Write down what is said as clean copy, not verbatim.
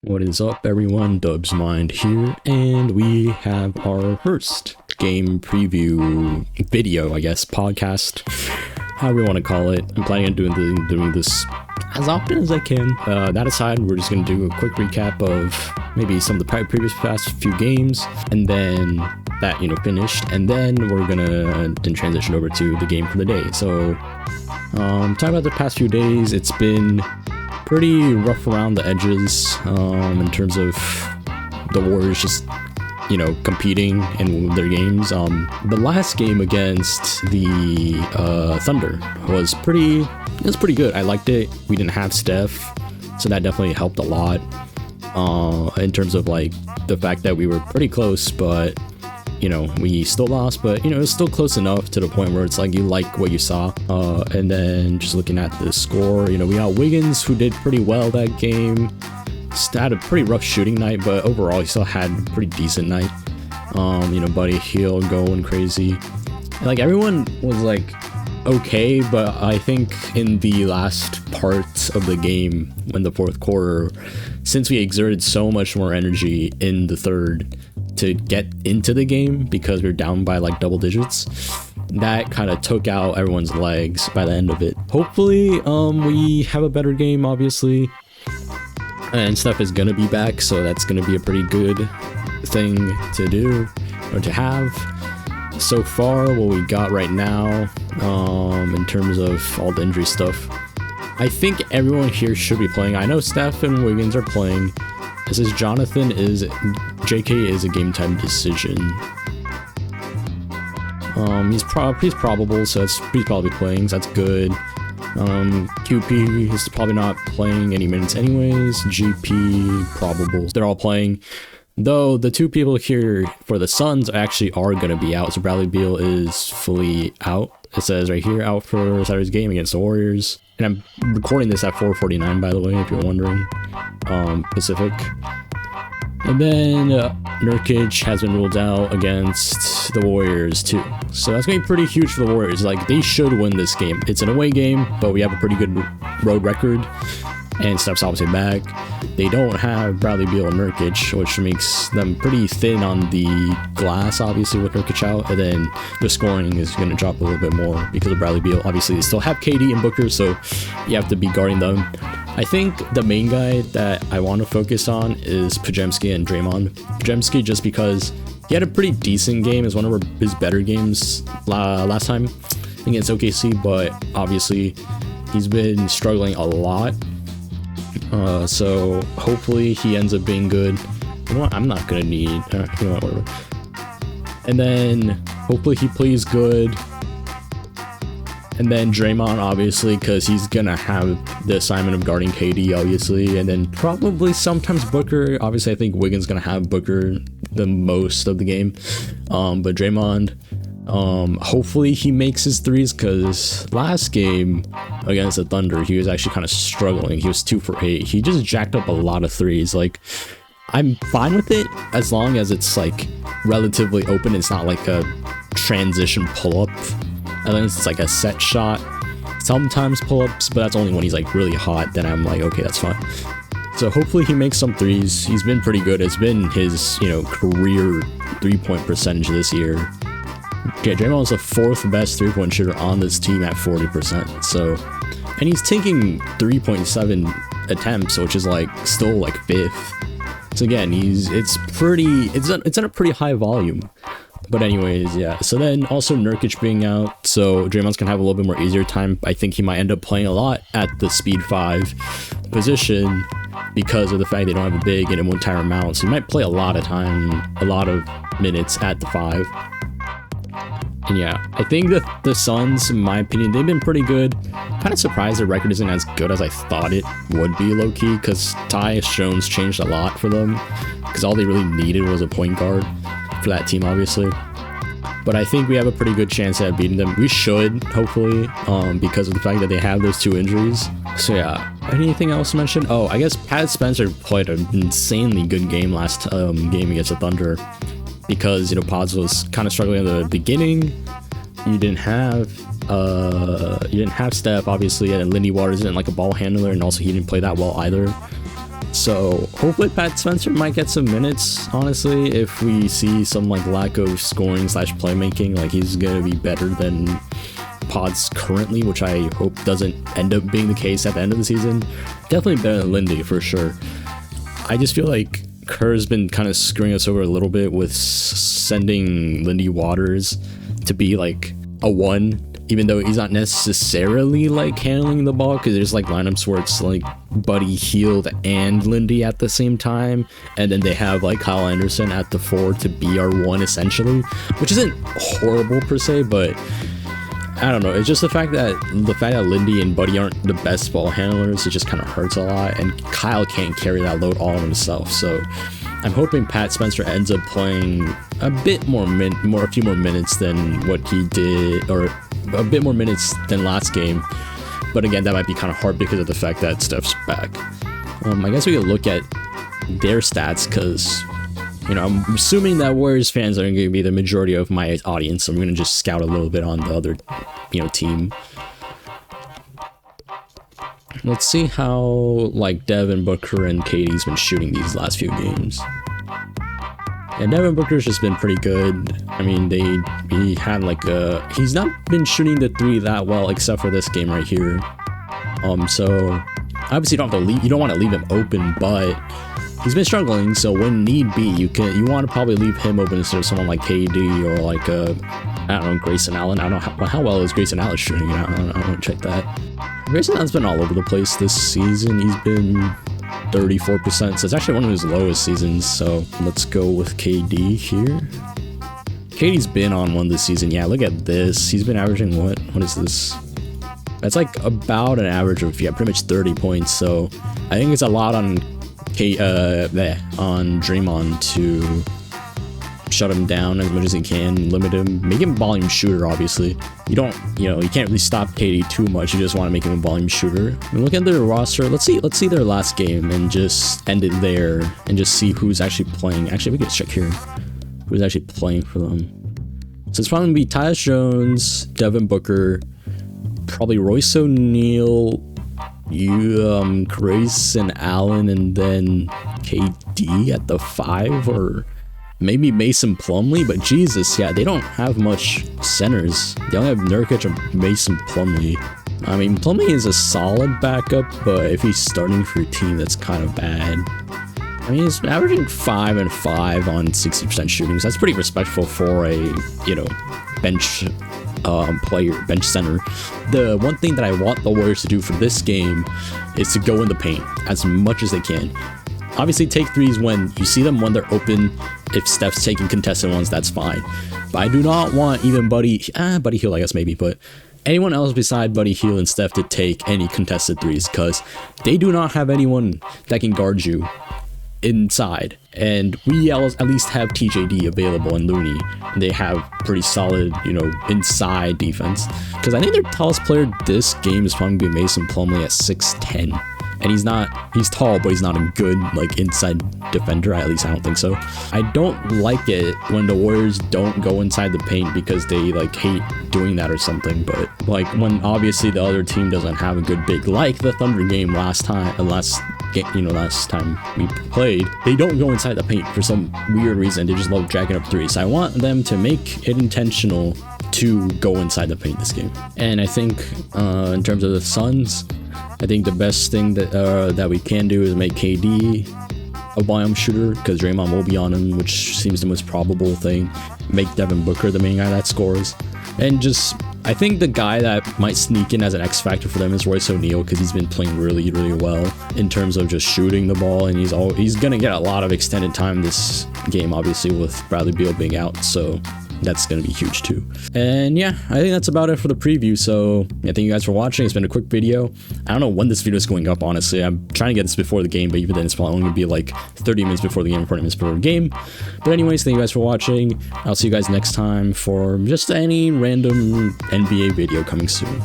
What is up, everyone? Dubsmind here, and we have our first game preview video, I guess, podcast, however you want to call it. I'm planning on doing this as often as I can. That aside, we're just going to do a quick recap of maybe some of the previous past few games, and then that, finished, and then we're going to then transition over to the game for the day. So, talking about the past few days, it's been pretty rough around the edges in terms of the Warriors just competing in their games. The last game against the Thunder was pretty good. I liked it. We didn't have Steph, so that definitely helped a lot in terms of like the fact that we were pretty close, but we still lost, but it was still close enough to the point where it's like you like what you saw. And then just looking at the score, we got Wiggins, who did pretty well that game. Had a pretty rough shooting night, but overall he still had a pretty decent night. Buddy Hield going crazy. And, like, everyone was like okay, but I think in the last parts of the game, in the fourth quarter, since we exerted so much more energy in the third to get into the game because we were down by like double digits, that kind of took out everyone's legs by the end of it. Hopefully we have a better game, obviously, and Steph is gonna be back, so that's gonna be a pretty good thing to do or to have. So far, what we got right now in terms of all the injury stuff, I think everyone here should be playing. I know Steph and Wiggins are playing. It says JK is a game time decision. He's probable, so he's probably playing, so that's good. QP is probably not playing any minutes anyways. GP probable. They're all playing, though the two people here for the Suns actually are going to be out. So Bradley Beal is fully out. It says right here, out for Saturday's game against the Warriors. And I'm recording this at 4:49, by the way, if you're wondering, Pacific. And then Nurkic has been ruled out against the Warriors too. So that's going to be pretty huge for the Warriors. Like, they should win this game. It's an away game, but we have a pretty good road record. And Steph's obviously back. They don't have Bradley Beal and Nurkic, which makes them pretty thin on the glass, obviously, with Nurkic out. And then the scoring is going to drop a little bit more because of Bradley Beal. Obviously, they still have KD and Booker, so you have to be guarding them. I think the main guy that I want to focus on is Podziemski and Draymond. Podziemski, just because he had a pretty decent game. It's one of his better games last time against OKC, but obviously he's been struggling a lot. So hopefully he ends up being good. You know what? I'm not gonna need. Whatever. And then hopefully he plays good. And then Draymond, obviously, because he's gonna have the assignment of guarding KD, obviously. And then probably sometimes Booker. Obviously, I think Wiggins gonna have Booker the most of the game. But Draymond, hopefully he makes his threes, because last game against the Thunder, he was actually kind of struggling. He was 2 for 8. He just jacked up a lot of threes. Like, I'm fine with it as long as it's like relatively open. It's not like a transition pull-up. Unless it's like a set shot. Sometimes pull-ups, but that's only when he's like really hot. Then I'm like, okay, that's fine. So hopefully he makes some threes. He's been pretty good. It's been his, career 3-point percentage this year. Yeah, Draymond's the 4th best 3-point shooter on this team at 40%. So, and he's taking 3.7 attempts, which is like still like 5th. So again, it's at a pretty high volume. But anyways, yeah. So then also Nurkic being out, so Draymond's gonna have a little bit more easier time. I think he might end up playing a lot at the speed 5 position because of the fact they don't have a big and it won't tire him out. So he might play a lot of minutes at the 5. And yeah, I think that the Suns, in my opinion, they've been pretty good. Kind of surprised their record isn't as good as I thought it would be, low-key, because Tyus Jones changed a lot for them, because all they really needed was a point guard for that team, obviously. But I think we have a pretty good chance at beating them. We should, hopefully, because of the fact that they have those 2 injuries. So yeah, anything else to mention? Oh, I guess Pat Spencer played an insanely good game last game against the Thunder, because Pods was kind of struggling in the beginning. You didn't have Steph, obviously, and Lindy Waters isn't like a ball handler, and also he didn't play that well either. So hopefully Pat Spencer might get some minutes, honestly, if we see some like lack of scoring / playmaking. Like he's gonna be better than Pods currently, which I hope doesn't end up being the case at the end of the season. Definitely better than Lindy for sure. I just feel like Kerr's been kind of screwing us over a little bit with sending Lindy Waters to be like a 1, even though he's not necessarily like handling the ball, because there's like lineups where it's like Buddy Hield and Lindy at the same time, and then they have like Kyle Anderson at the 4 to be our 1 essentially, which isn't horrible per se, but I don't know. It's just the fact that Lindy and Buddy aren't the best ball handlers. It just kind of hurts a lot, and Kyle can't carry that load all on himself. So I'm hoping Pat Spencer ends up playing a bit more, a few more minutes than what he did, or a bit more minutes than last game. But again, that might be kind of hard because of the fact that Steph's back. I guess we could look at their stats, because you know, I'm assuming that Warriors fans are going to be the majority of my audience, so I'm going to just scout a little bit on the other, you know, team. Let's see how, like, Devin Booker and KD's been shooting these last few games. And Devin Booker's just been pretty good. I mean, he had, like, he's not been shooting the 3 that well, except for this game right here. So, obviously you don't want to leave him open, but he's been struggling, so when need be, you want to probably leave him open instead of someone like KD or like I don't know, Grayson Allen. I don't know how well is Grayson Allen shooting. I want to check that. Grayson Allen's been all over the place this season. He's been 34%, so it's actually one of his lowest seasons. So let's go with KD here. KD's been on one this season. Yeah, look at this. He's been averaging what is this? That's like about an average of pretty much 30 points. So I think it's a lot on Draymond to shut him down as much as he can, limit him, make him a volume shooter. Obviously, you can't really stop KD too much. You just want to make him a volume shooter. And look at their roster. Let's see their last game and just end it there and just see who's actually playing. Actually, we can check here who's actually playing for them. So it's probably gonna be Tyus Jones, Devin Booker, probably Royce O'Neal, Grayson Allen, and then KD at the 5, or maybe Mason Plumlee. But Jesus, yeah, they don't have much centers. They only have Nurkic and Mason Plumlee. I mean, Plumlee is a solid backup, but if he's starting for a team, that's kind of bad. I mean, he's averaging 5 and 5 on 60% shooting, so that's pretty respectful for a, bench bench center. The one thing that I want the Warriors to do for this game is to go in the paint as much as they can. Obviously, take threes when you see them, when they're open. If Steph's taking contested ones, that's fine. But I do not want even Buddy Hield, I guess maybe, but anyone else beside Buddy Hield and Steph to take any contested threes, because they do not have anyone that can guard you inside, and we at least have TJD available and Looney, and they have pretty solid, inside defense. Because I think their tallest player this game is probably gonna be Mason Plumlee at 6'10", and he's tall, but he's not a good inside defender. At least I don't think so. I don't like it when the Warriors don't go inside the paint because they hate doing that or something. But when obviously the other team doesn't have a good big, like the Thunder game last time we played, they don't go inside the paint for some weird reason. They just love jacking up threes. So I want them to make it intentional to go inside the paint this game. And I think in terms of the Suns, I think the best thing that we can do is make KD a volume shooter, because Draymond will be on him, which seems the most probable thing. Make Devin Booker the main guy that scores. And I think the guy that might sneak in as an X factor for them is Royce O'Neal, because he's been playing really, really well in terms of just shooting the ball, and he's going to get a lot of extended time this game, obviously, with Bradley Beal being out. So that's going to be huge too. And yeah, I think that's about it for the preview. So yeah, thank you guys for watching. It's been a quick video. I don't know when this video is going up, honestly. I'm trying to get this before the game, but even then it's probably only going to be 30 minutes before the game, 40 minutes before the game. But anyways, thank you guys for watching. I'll see you guys next time for just any random NBA video coming soon.